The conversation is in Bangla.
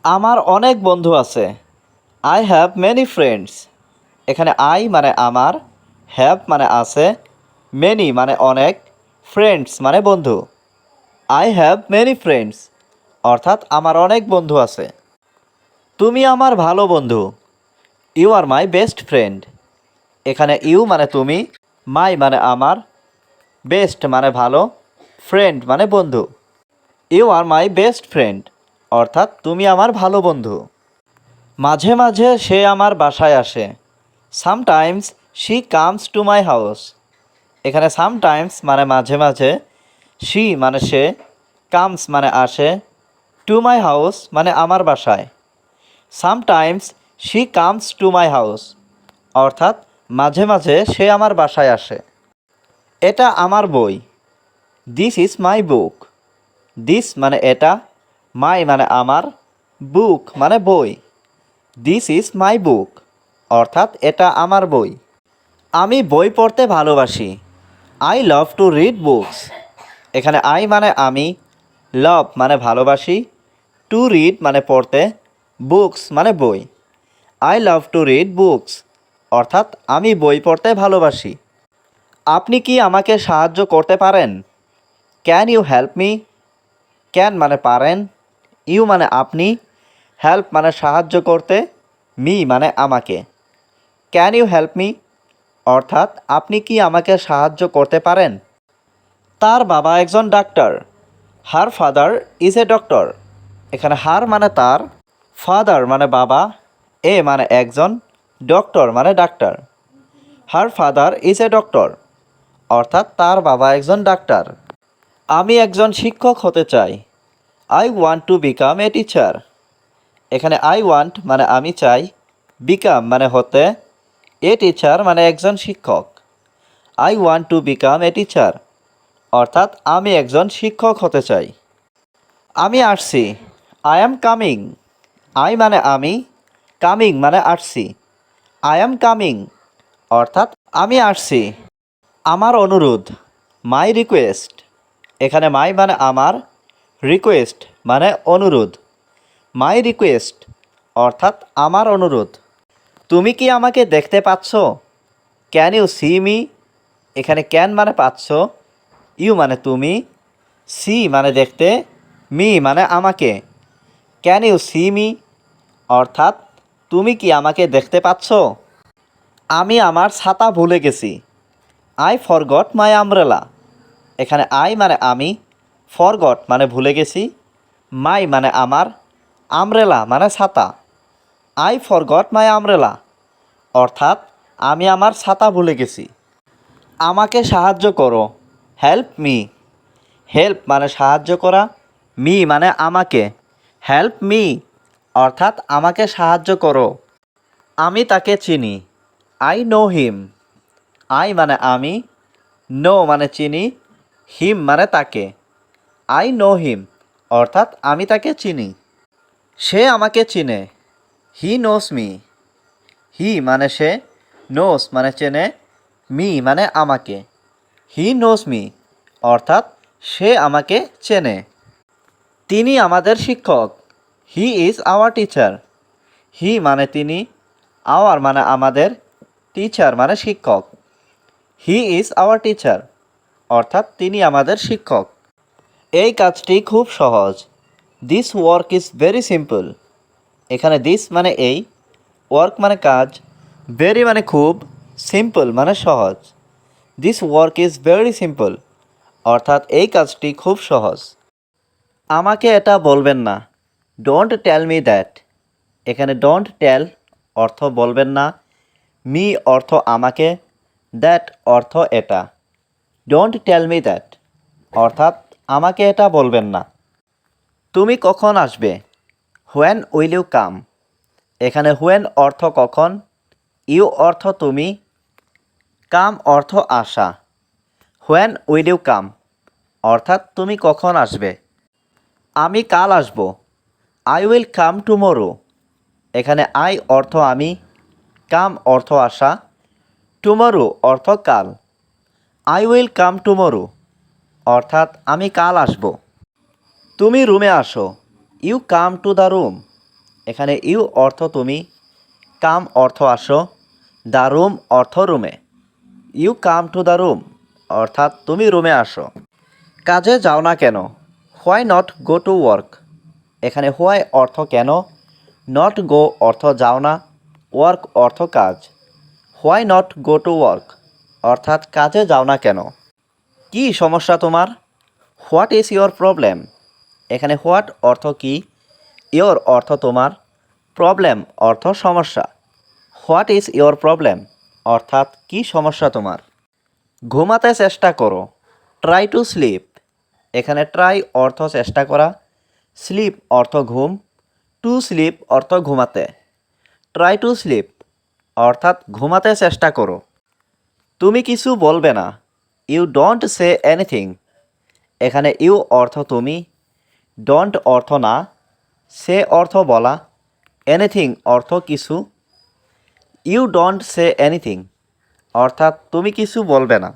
আমার অনেক বন্ধু আছে। I have many friends. এখানে আই মানে আমার, হ্যাভ মানে আছে, মেনি মানে অনেক, ফ্রেন্ডস মানে বন্ধু। আই হ্যাভ মেনি ফ্রেন্ডস অর্থাৎ আমার অনেক বন্ধু আছে। তুমি আমার ভালো বন্ধু। You are my best friend. এখানে ইউ মানে তুমি, মাই মানে আমার, বেস্ট মানে ভালো, ফ্রেন্ড মানে বন্ধু। You are my best friend অর্থাৎ তুমি আমার ভালো বন্ধু। মাঝে মাঝে সে আমার বাসায় আসে। Sometimes she comes to my house. এখানে সামটাইমস মানে মাঝে মাঝে, শি মানে সে, কামস মানে আসে, টু মাই হাউস মানে আমার বাসায়। Sometimes she comes to my house অর্থাৎ মাঝে মাঝে সে আমার বাসায় আসে। এটা আমার বই। This is my book. This মানে এটা, মাই মানে আমার, বুক মানে বই। দিস ইজ মাই বুক অর্থাৎ এটা আমার বই। আমি বই পড়তে ভালোবাসি। I love to read books. এখানে আই মানে আমি, লাভ মানে ভালোবাসি, টু রিড মানে পড়তে, বুকস মানে বই। I love to read books অর্থাৎ আমি বই পড়তে ভালোবাসি। আপনি কি আমাকে সাহায্য করতে পারেন? Can you help me? Can মানে পারেন, ইউ মানে আপনি, হেল্প মানে সাহায্য করতে, মি মানে আমাকে। ক্যান ইউ হেল্প মি অর্থাৎ আপনি কি আমাকে সাহায্য করতে পারেন? তার বাবা একজন doctor. Her father is a doctor. এখানে হার মানে তার, ফাদার মানে বাবা, এ মানে একজন, ডক্টর মানে doctor. Her father is a doctor অর্থাৎ তার বাবা একজন ডাক্তার। আমি একজন শিক্ষক হতে চাই। I want to become a teacher. এখানে আই ওয়ান্ট মানে আমি চাই, বিকাম মানে হতে, এ টিচার মানে একজন শিক্ষক। I want to become a teacher অর্থাৎ আমি একজন শিক্ষক হতে চাই। আমি আসছি। I am coming. আই মানে আমি, কামিং মানে আসছি। আই অ্যাম কামিং অর্থাৎ আমি আসছি। আমার অনুরোধ, মাই রিকোয়েস্ট। এখানে মাই মানে আমার, রিকোয়েস্ট মানে অনুরোধ। মাই রিকোয়েস্ট অর্থাৎ আমার অনুরোধ। তুমি কি আমাকে দেখতে পাচ্ছ? Can you see me? এখানে ক্যান মানে পাচ্ছ, ইউ মানে তুমি, সি মানে দেখতে, মি মানে আমাকে। ক্যান ইউ সি মি অর্থাৎ তুমি কি আমাকে দেখতে পাচ্ছ? আমি আমার ছাতা ভুলে গেছি। I forgot my umbrella. এখানে আই মানে আমি, ফরগট মানে ভুলে গেছি, মাই মানে আমার, আমব্রেলা মানে ছাতা। আই ফরগট মাই আমব্রেলা অর্থাৎ আমি আমার ছাতা ভুলে গেছি। আমাকে সাহায্য করো। Help me. হেল্প মানে সাহায্য করা, মি মানে আমাকে, হেল্প মি অর্থাৎ আমাকে সাহায্য করো। আমি তাকে চিনি। I know him. আই মানে আমি, নো মানে চিনি, হিম মানে তাকে। আই নো হিম অর্থাৎ আমি তাকে চিনি। সে আমাকে চিনে। হি নোস মি। হি মানে সে, নোস মানে চেনে, মি মানে আমাকে। হি নোস মি অর্থাৎ সে আমাকে চেনে। তিনি আমাদের শিক্ষক। He is our teacher. He মানে তিনি, আওয়ার মানে আমাদের, টিচার মানে শিক্ষক। হি ইজ আওয়ার টিচার অর্থাৎ তিনি আমাদের শিক্ষক। এই কাজটি খুব সহজ। This work is very simple. এখানে দিস মানে এই, ওয়ার্ক মানে কাজ, ভেরি মানে খুব, সিম্পল মানে সহজ। This work is very simple অর্থাৎ এই কাজটি খুব সহজ। আমাকে এটা বলবেন না। Don't tell me that. এখানে ডোন্ট টেল অর্থ বলবেন না, মি অর্থ আমাকে, দ্যাট অর্থ এটা। ডোন্ট টেল মি দ্যাট অর্থাৎ আমাকে এটা বলবেন না। তুমি কখন আসবে? When will you come. এখানে হোয়েন অর্থ কখন, ইউ অর্থ তুমি, কাম অর্থ আসা। হোয়েন উইল ইউ কাম অর্থাৎ তুমি কখন আসবে। আমি কাল আসব। I will come tomorrow. এখানে আই অর্থ আমি, কাম অর্থ আসা, টুমোরো অর্থ কাল। আই উইল কাম টুমোরো অর্থাৎ আমি কাল আসব। তুমি রুমে আসো। You come to the room. এখানে ইউ অর্থ তুমি, কাম অর্থ আসো, দ্য রুম অর্থ রুমে। You come to the room অর্থাৎ তুমি রুমে আসো। কাজে যাও না কেন? Why not go to work. এখানে হোয়াই অর্থ কেন, নট গো অর্থ যাও না, ওয়ার্ক অর্থ কাজ। Why not go to work অর্থাৎ কাজে যাও না কেন? কি সমস্যা তোমার? What is your problem. এখানে হোয়াট অর্থ কি, ইয়োর অর্থ তোমার, প্রবলেম অর্থ সমস্যা। হোয়াট ইজ ইয়োর প্রবলেম অর্থাৎ কি সমস্যা তোমার? ঘুমাতে চেষ্টা করো, ট্রাই টু স্লিপ। এখানে ট্রাই অর্থ চেষ্টা করা, স্লিপ অর্থ ঘুম, টু স্লিপ অর্থ ঘুমাতে। ট্রাই টু স্লিপ অর্থাৎ ঘুমাতে চেষ্টা করো। তুমি কিছু বলবে না, ইউ ডোন্ট সে এনিথিং। এখানে ইউ অর্থ তুমি, ডোন্ট অর্থ না, সে অর্থ বলা, এনিথিং অর্থ কিছু। ইউ ডোন্ট সে এনিথিং অর্থাৎ তুমি কিছু বলবে না।